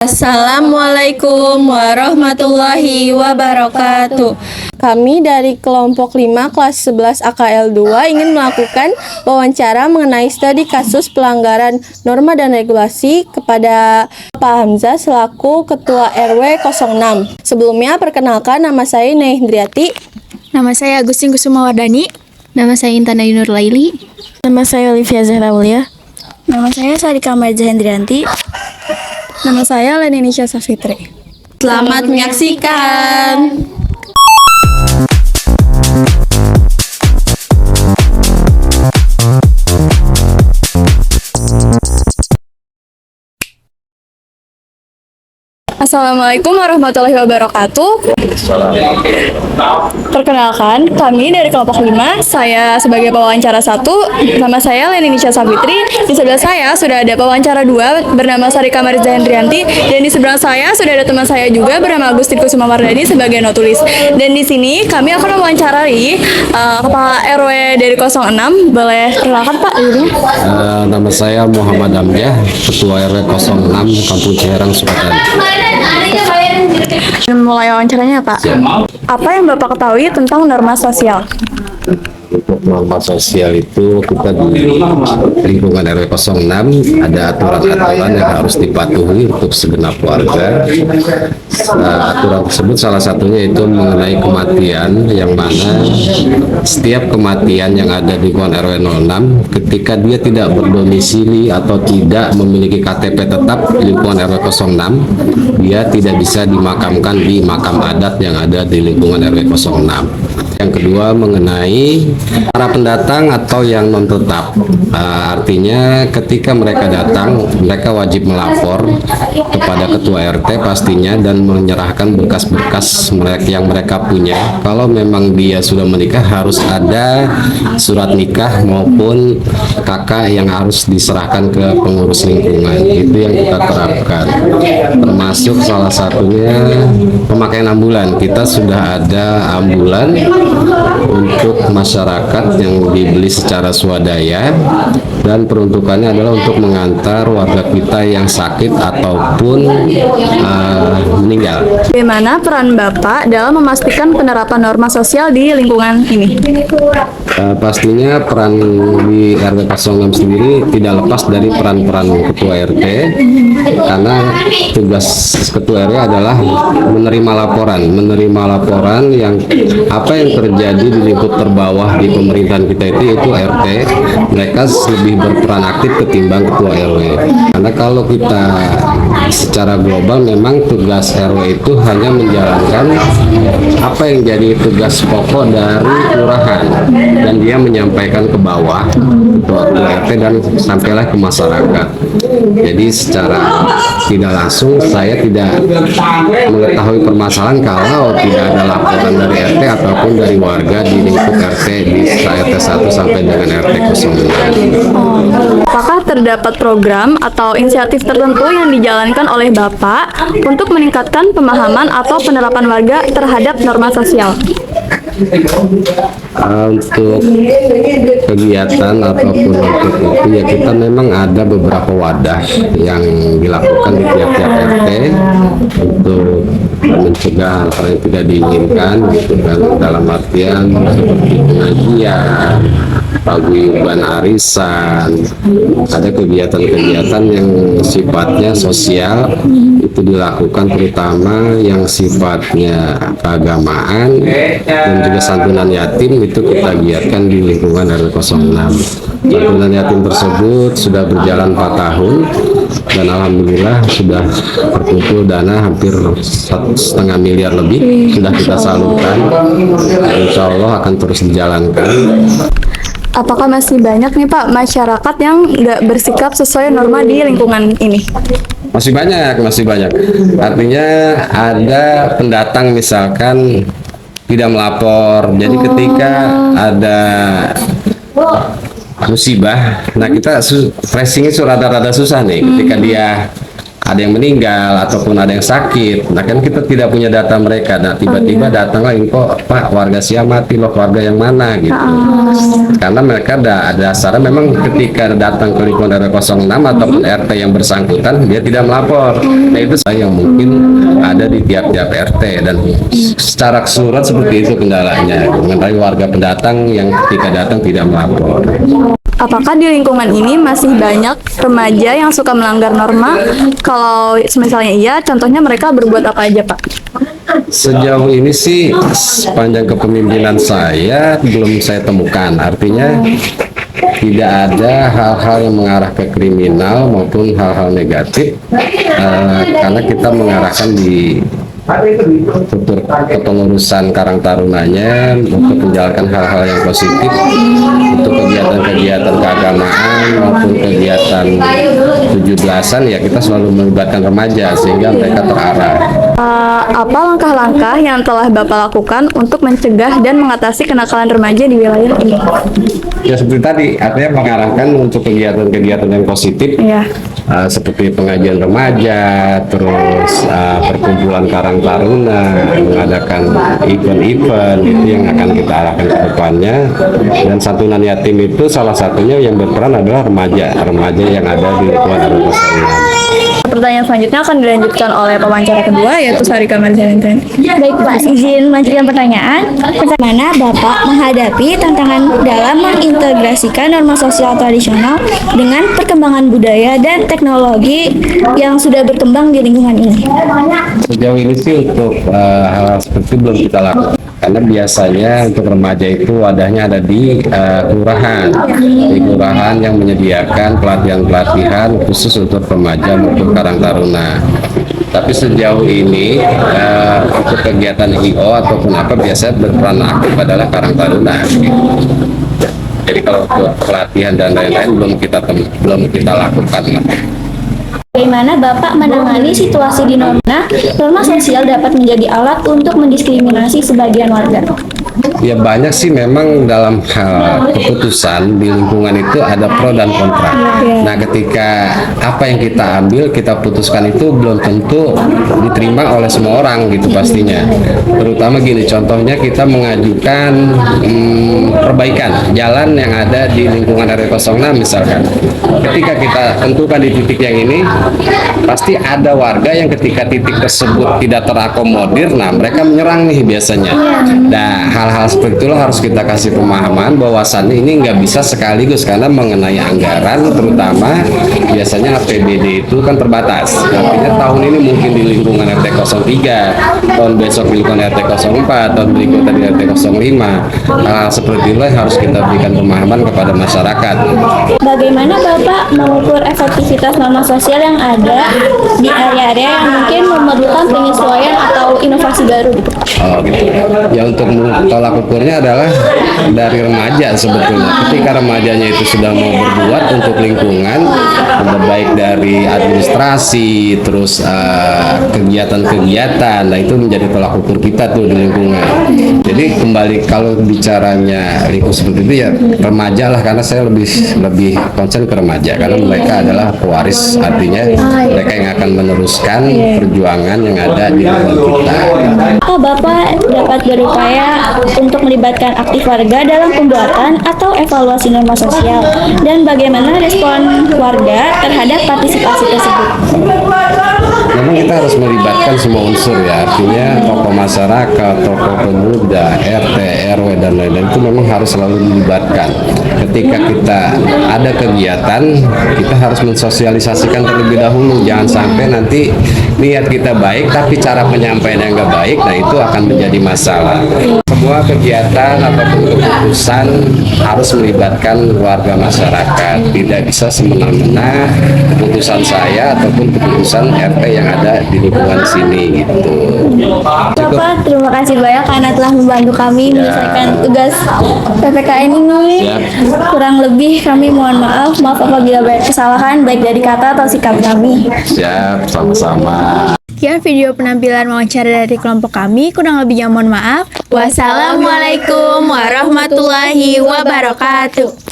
Assalamualaikum warahmatullahi wabarakatuh. Kami dari kelompok 5 kelas 11 AKL 2 ingin melakukan wawancara mengenai studi kasus pelanggaran norma dan regulasi kepada Pak Hamzah selaku Ketua RW 06. Sebelumnya perkenalkan, nama saya Ineh Hendriati. Nama saya Agustin Kusumawardani. Nama saya Intan Ayu Nurlaili. Nama saya Olivia Zahra Aulia. Nama saya Sarika Marza Hendrianti. Nama saya Leninisha Safitri. Selamat menyaksikan. Assalamualaikum warahmatullahi wabarakatuh. Perkenalkan, kami dari kelompok 5, saya sebagai pewawancara 1, nama saya Leninisha Safitri. Di sebelah saya sudah ada pewawancara 2 bernama Sarika Marza Hendrianti, dan di seberang saya sudah ada teman saya juga bernama Agustin Kusumawardani sebagai notulis. Dan di sini kami akan mewawancarai Kepala RW dari 06. Boleh perkenalkan Pak dirinya? Nama saya Muhammad Amjah, Ketua RW 06 Kampung Ciherang, Sukadana. Mulai wawancaranya Pak. Apa yang Bapak ketahui tentang norma sosial? Untuk norma sosial itu kita di lingkungan RW 06 ada aturan-aturan yang harus dipatuhi untuk segenap warga. Aturan tersebut salah satunya itu mengenai kematian, yang mana setiap kematian yang ada di lingkungan RW 06 ketika dia tidak berdomisili atau tidak memiliki KTP tetap di lingkungan RW 06, dia tidak bisa dimakamkan di makam adat yang ada di lingkungan RW 06. Yang kedua mengenai para pendatang atau yang non tetap, artinya ketika mereka datang, mereka wajib melapor kepada ketua RT pastinya dan menyerahkan berkas-berkas yang mereka punya. Kalau memang dia sudah menikah, harus ada surat nikah maupun kakak yang harus diserahkan ke pengurus lingkungan. Itu yang kita terapkan, termasuk salah satunya pemakaian ambulan. Kita sudah ada ambulan untuk masyarakat yang dibeli secara swadaya, dan peruntukannya adalah untuk mengantar warga kita yang sakit ataupun meninggal. Bagaimana peran Bapak dalam memastikan penerapan norma sosial di lingkungan ini? Pastinya peran di RW 06 sendiri tidak lepas dari peran-peran Ketua RT, karena tugas Ketua RW adalah menerima laporan yang apa yang terjadi di lingkup terbawah di pemerintahan kita itu, yaitu RT. Mereka lebih berperan aktif ketimbang Ketua RW, karena kalau kita secara global memang tugas RW itu hanya menjalankan apa yang jadi tugas pokok dari kelurahan, dan dia menyampaikan ke bawah Ketua RT dan sampailah ke masyarakat. Jadi secara tidak langsung saya tidak mengetahui permasalahan kalau tidak ada laporan dari RT ataupun dari warga di lingkup RT di RT 1 sampai dengan RT 06. Apakah terdapat program atau inisiatif tertentu yang dijalankan oleh Bapak untuk meningkatkan pemahaman atau penerapan warga terhadap norma sosial? Untuk kegiatan ataupun untuk itu ya, kita memang ada beberapa wadah yang dilakukan di tiap-tiap RT untuk mencegah hal yang tidak diinginkan, gitu kan, dalam artian seperti pengajian, paguyuban arisan, ada kegiatan-kegiatan yang sifatnya sosial itu dilakukan, terutama yang sifatnya keagamaan dan juga santunan yatim itu kita giatkan di lingkungan RW 06. Santunan yatim tersebut sudah berjalan 4 tahun dan alhamdulillah sudah terkumpul dana hampir 1,5 miliar lebih sudah kita salurkan. Insya Allah akan terus dijalankan. Apakah masih banyak nih Pak masyarakat yang nggak bersikap sesuai norma di lingkungan ini? Masih banyak. Artinya ada pendatang misalkan tidak melapor. Jadi ketika ada musibah, nah kita tracing itu rada-rada susah nih. Ketika dia ada yang meninggal ataupun ada yang sakit. Nah kan kita tidak punya data mereka. Nah tiba-tiba datanglah info, Pak, warga Sia mati loh, warga yang mana gitu. Karena mereka ada dasarnya memang ketika datang ke lingkungan RW 06 ataupun RT yang bersangkutan, dia tidak melapor. Nah itu yang mungkin ada di tiap-tiap RT, dan secara keseluruhan seperti itu kendalanya mengenai warga pendatang yang ketika datang tidak melapor. Apakah di lingkungan ini masih banyak remaja yang suka melanggar norma? Kalau misalnya iya, contohnya mereka berbuat apa aja, Pak? Sejauh ini sih sepanjang kepemimpinan saya belum saya temukan. Artinya tidak ada hal-hal yang mengarah ke kriminal maupun hal-hal negatif, karena kita mengarahkan di struktur kepengurusan Karang Tarunanya untuk menjalankan hal-hal yang positif untuk kegiatan-kegiatan keagamaan maupun kegiatan 17-an, ya kita selalu melibatkan remaja sehingga mereka terarah. Apa langkah-langkah yang telah Bapak lakukan untuk mencegah dan mengatasi kenakalan remaja di wilayah ini? Ya seperti tadi, artinya mengarahkan untuk kegiatan-kegiatan yang positif, seperti pengajian remaja, terus perkumpulan Karang Taruna, mengadakan event-event itu yang akan kita arahkan ke depannya. Dan santunan yatim itu salah satunya yang berperan adalah remaja yang ada di lingkungan RW 06. Pertanyaan selanjutnya akan dilanjutkan oleh pewawancara kedua, yaitu Sarika Marzanendra. Baik Pak, izin melanjutkan pertanyaan. Bagaimana Bapak menghadapi tantangan dalam mengintegrasikan norma sosial tradisional dengan perkembangan budaya dan teknologi yang sudah berkembang di lingkungan ini? Sejauh ini sih untuk hal seperti itu belum kita lakukan. Karena biasanya untuk remaja itu wadahnya ada di kelurahan yang menyediakan pelatihan-pelatihan khusus untuk remaja maupun Karang Taruna. Tapi sejauh ini untuk kegiatan IO ataupun apa biasanya berperan aktif adalah Karang Taruna. Jadi kalau untuk pelatihan dan lain-lain belum kita lakukan. Bagaimana Bapak menangani situasi di norma sosial dapat menjadi alat untuk mendiskriminasi sebagian warga? Ya banyak sih memang dalam hal keputusan di lingkungan itu ada pro dan kontra. Nah ketika apa yang kita ambil, kita putuskan itu belum tentu diterima oleh semua orang gitu pastinya. Terutama gini, contohnya kita mengajukan perbaikan jalan yang ada di lingkungan RW 06 misalkan. Ketika kita tentukan di titik yang ini, pasti ada warga yang ketika titik tersebut tidak terakomodir, nah mereka menyerang nih biasanya. Nah hal-hal seperti itulah harus kita kasih pemahaman bahwasannya ini nggak bisa sekaligus, karena mengenai anggaran terutama biasanya APBD itu kan terbatas. Artinya tahun ini mungkin di lingkungan RT 03, tahun besok di lingkungan RT 04, tahun berikutnya di RT 05. Hal seperti itulah yang harus kita berikan pemahaman kepada masyarakat. Bagaimana Bapak mengukur efektivitas norma sosial yang ada di area-area yang mungkin memerlukan penyesuaian atau inovasi baru? Oh gitu. Ya untuk tolak ukurnya adalah dari remaja sebetulnya. Ketika remajanya itu sudah mau berbuat untuk lingkungan, baik dari administrasi, terus kegiatan-kegiatan, nah itu menjadi tolak ukur kita tuh di lingkungan. Jadi kembali kalau bicaranya lingkup seperti itu ya remaja lah, karena saya lebih konsen ke remaja karena mereka adalah pewaris, artinya mereka yang akan meneruskan perjuangan yang ada di lingkungan kita. Apakah Bapak dapat berupaya untuk melibatkan aktif warga dalam pembuatan atau evaluasi norma sosial, dan bagaimana respon warga terhadap partisipasi tersebut? Memang kita harus melibatkan semua unsur ya, artinya tokoh masyarakat, tokoh pemuda, RT, RW dan lain-lain itu memang harus selalu dilibatkan. Ketika kita ada kegiatan, kita harus mensosialisasikan terlebih dahulu, jangan sampai nanti niat kita baik tapi cara penyampaiannya nggak baik, nah itu akan menjadi masalah. Semua kegiatan ataupun keputusan harus melibatkan warga masyarakat, tidak bisa semena-mena keputusan saya ataupun keputusan RT yang ada di lingkungan sini gitu. Bapak, terima kasih banyak karena telah membantu kami menyelesaikan tugas PPKN ini. Kurang lebih kami mohon maaf apabila banyak kesalahan baik dari kata atau sikap kami. Siap, sama-sama. Sekian video penampilan wawancara dari kelompok kami. Kurang lebihnya mohon maaf. Wassalamualaikum warahmatullahi wabarakatuh.